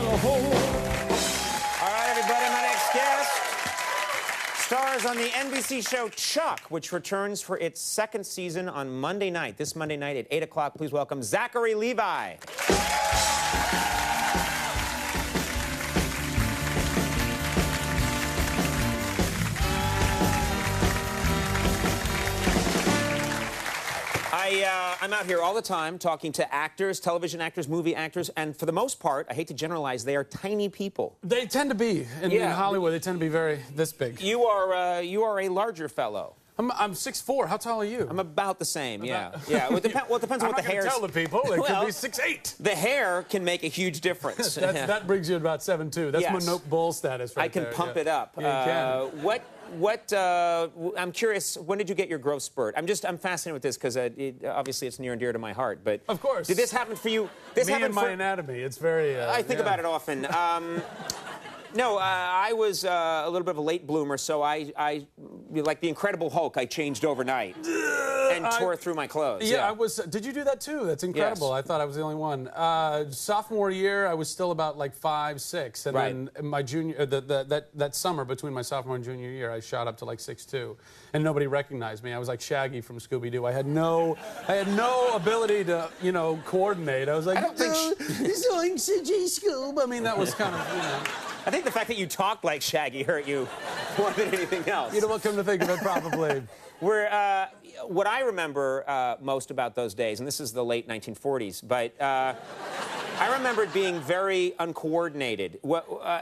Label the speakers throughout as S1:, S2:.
S1: All right, everybody, my next guest stars on the NBC show Chuck, which returns for its second season on Monday night. This Monday night at 8 o'clock. Please welcome Zachary Levi. I'm out here all the time talking to actors, television actors, movie actors, and for the most part, I hate to generalize, they are tiny people.
S2: They tend to be. In Hollywood, they tend to be this big.
S1: You are a larger fellow.
S2: I'm 6'4". How tall are you?
S1: I'm about the same, yeah. Well, it depends on what the hair is.
S2: I'm not going to tell the people. It could be 6'8".
S1: The hair can make a huge difference.
S2: That brings you to about 7'2". That's Manope Bull status right there.
S1: I can pump it up.
S2: Yeah, you can.
S1: I'm curious, when did you get your growth spurt? I'm fascinated with this because obviously it's near and dear to my heart, but...
S2: Of course.
S1: Did this happen for you?
S2: Me and my anatomy, it's very...
S1: I think about it often. No, I was a little bit of a late bloomer, so I like the Incredible Hulk, I changed overnight and tore through my clothes.
S2: Yeah, I was. Did you do that too? That's incredible.
S1: Yes.
S2: I thought I was the only one. Sophomore year, I was still about like 5'6", and then my junior, that summer between my sophomore and junior year, I shot up to like 6'2", and nobody recognized me. I was like Shaggy from Scooby-Doo. I had no ability to, coordinate. I was like, Zoinks, J. Scoob. I mean, that was kind of,
S1: I think the fact that you talked like Shaggy hurt you more than anything else.
S2: You know what, come to think of it, probably.
S1: What I remember most about those days, and this is the late 1940s, but I remembered being very uncoordinated,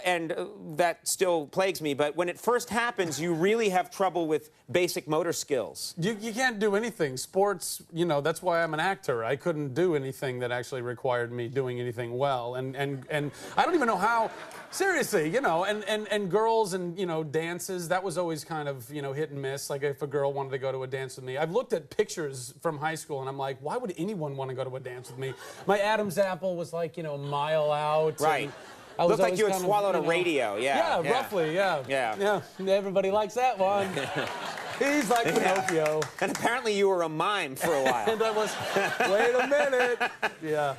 S1: and that still plagues me, but when it first happens, you really have trouble with basic motor skills.
S2: You can't do anything. Sports, that's why I'm an actor. I couldn't do anything that actually required me doing anything well, and I don't even know how, seriously, and girls and, dances, that was always kind of, hit and miss. Like, if a girl wanted to go to a dance with me. I've looked at pictures from high school, and I'm like, why would anyone want to go to a dance with me? My Adam's apple was like, a mile out.
S1: Right. Looked like you had swallowed a radio,
S2: Yeah, roughly, yeah. Everybody likes that one. He's like Pinocchio.
S1: And apparently you were a mime for a while.
S2: And I was, wait a minute. Yeah.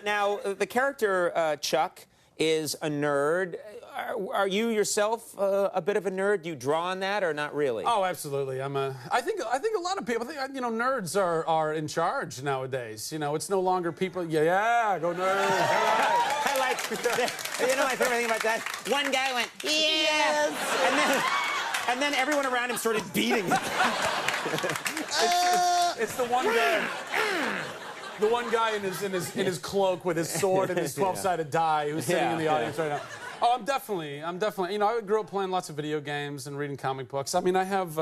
S1: Now, the character Chuck is a nerd. Are you yourself a bit of a nerd? Do you draw on that or not really?
S2: Oh, absolutely. I think a lot of people think, nerds are in charge nowadays. It's no longer people, go nerds.
S1: I like, my favorite thing about that? One guy went, yes. And then everyone around him started beating him.
S2: It's the one guy. The one guy in his cloak with his sword and his 12-sided die who's sitting in the audience right now. Oh, I'm definitely, I grew up playing lots of video games and reading comic books. I mean, I have,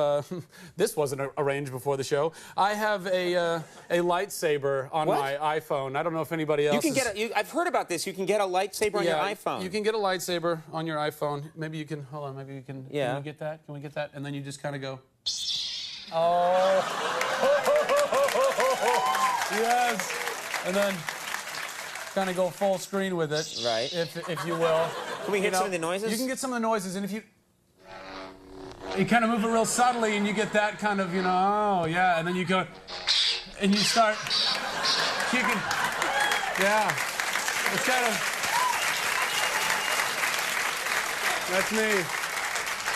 S2: this wasn't arranged before the show. I have a lightsaber on my iPhone. I don't know if anybody else
S1: I've heard about this. You can get a lightsaber on your iPhone.
S2: You can get a lightsaber on your iPhone. Maybe you can, hold on, maybe you can, can we get that? Can we get that? And then you just kind of go, oh. Yes. And then kind of go full screen with it.
S1: Right.
S2: If you will.
S1: Can we hear some of the noises?
S2: You can get some of the noises, and if you kind of move it real subtly, and you get that kind of, and then you go, and you start kicking. Yeah. It's kind of, that's me.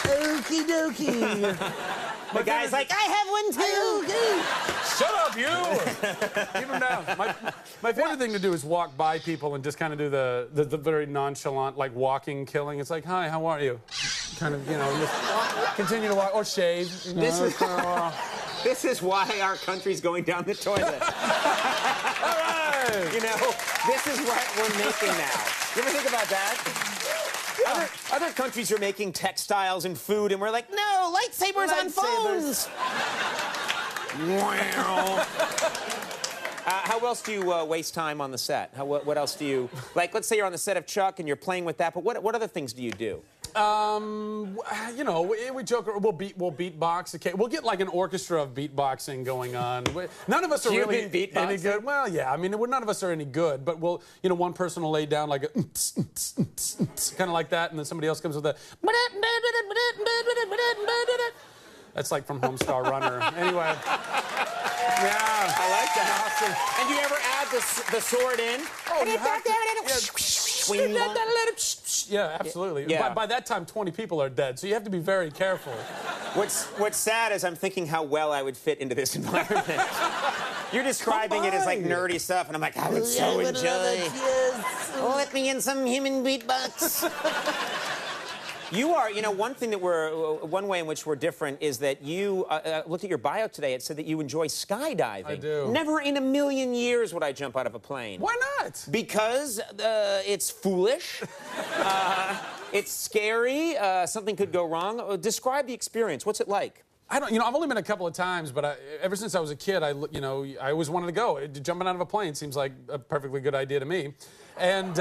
S2: Okie dokie.
S1: The guy's like, I have one too.
S2: Shut up, you! Keep him down. My favorite thing to do is walk by people and just kind of do the very nonchalant, like, walking killing. It's like, hi, how are you? Kind of, just continue to walk, or shave.
S1: This is why our country's going down the toilet.
S2: All right!
S1: This is what we're making now. You ever think about that? Other countries are making textiles and food, and we're like, no, lightsabers on phones. How else do you waste time on the set? What else do you, like, let's say you're on the set of Chuck and you're playing with that, but what other things do you do?
S2: We joke. We'll beatbox. Okay, we'll get like an orchestra of beatboxing going on. None of us are really any good. Well, yeah. I mean, none of us are any good. But we'll, one person will lay down like a kind of like that, and then somebody else comes with a. That's like from Homestar Runner. Anyway. Yeah.
S1: I like that. Awesome. And you ever add the sword in?
S2: Oh, you have to,
S1: Queen Law.
S2: Yeah, absolutely.
S1: Yeah.
S2: By that time, 20 people are dead, so you have to be very careful.
S1: What's sad is I'm thinking how well I would fit into this environment. You're describing it as like nerdy stuff, and I'm like, I would so enjoy. Let me in some human beatbox. You are, one thing that one way in which we're different is that you looked at your bio today. It said that you enjoy skydiving. I
S2: do.
S1: Never in a million years would I jump out of a plane.
S2: Why not?
S1: Because it's foolish. It's scary. Something could go wrong. Describe the experience. What's it like?
S2: I don't, I've only been a couple of times, but ever since I was a kid, I always wanted to go. Jumping out of a plane seems like a perfectly good idea to me. And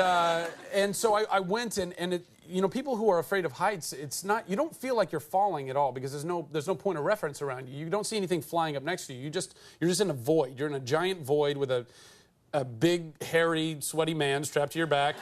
S2: so I went, and it, people who are afraid of heights, it's not, you don't feel like you're falling at all because there's no point of reference around you. You don't see anything flying up next to you. You're just in a void. You're in a giant void with a big, hairy, sweaty man strapped to your back.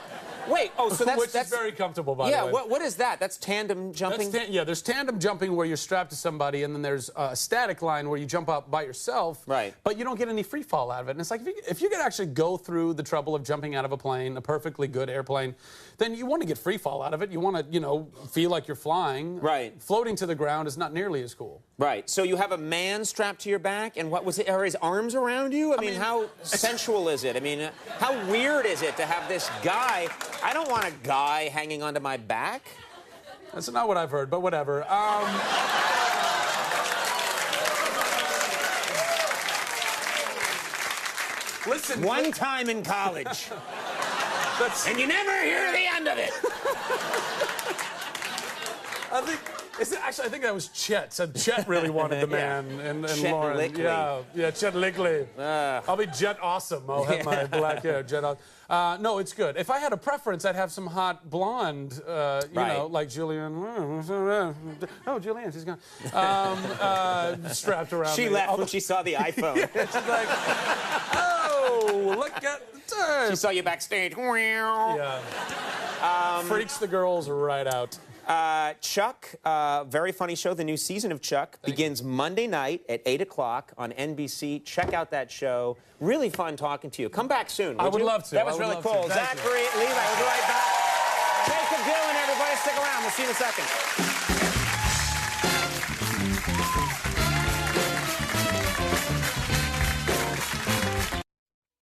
S1: Wait, so
S2: which is very comfortable, by the way.
S1: Yeah, what is that? That's tandem jumping?
S2: There's tandem jumping where you're strapped to somebody, and then there's a static line where you jump up by yourself.
S1: Right.
S2: But you don't get any free fall out of it. And it's like, if you could actually go through the trouble of jumping out of a plane, a perfectly good airplane, then you want to get free fall out of it. You want to, feel like you're flying.
S1: Right.
S2: Floating to the ground is not nearly as cool.
S1: Right. So you have a man strapped to your back, and what was it? Are his arms around you? I mean, how sensual is it? I mean, how weird is it to have this guy? I don't want a guy hanging onto my back.
S2: That's not what I've heard, but whatever. Listen.
S1: One time in college. And you never hear the end of it.
S2: I think that was Chet. Said Chet really wanted the man, and
S1: Chet
S2: Lauren.
S1: Lickley.
S2: Yeah, Chet Lickley. I'll be Jet Awesome. I'll have my black hair. Jet Awesome. No, it's good. If I had a preference, I'd have some hot blonde, like Julianne. Oh, Julianne, she's gone. Strapped around.
S1: She left when she saw the iPhone.
S2: Yeah, she's like, oh, look at the time.
S1: She saw you backstage.
S2: Yeah. Freaks the girls right out.
S1: Chuck, very funny show. The new season of Chuck begins Monday night at 8 o'clock on NBC. Check out that show. Really fun talking to you. Come back soon.
S2: I would love to.
S1: That was really cool. Zachary Levi, we'll be right back. Jacob Dylan, everybody, stick around. We'll see you in a second.